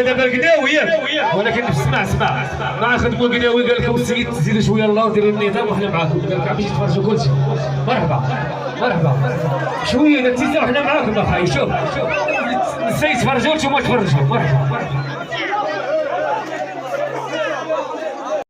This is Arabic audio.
معنا دابا القداوي ولكن اسمع مع خدموا القداوي قال لكم السيد تزيدوا شويه الله وديروا النظام وحنا معاكم قال لك عم تفرجوا كلشي مرحبا شويه اذا تزيدوا حنا معاكم اخاي شوف السيد تفرجوا نتوما تفرجوا مرحبا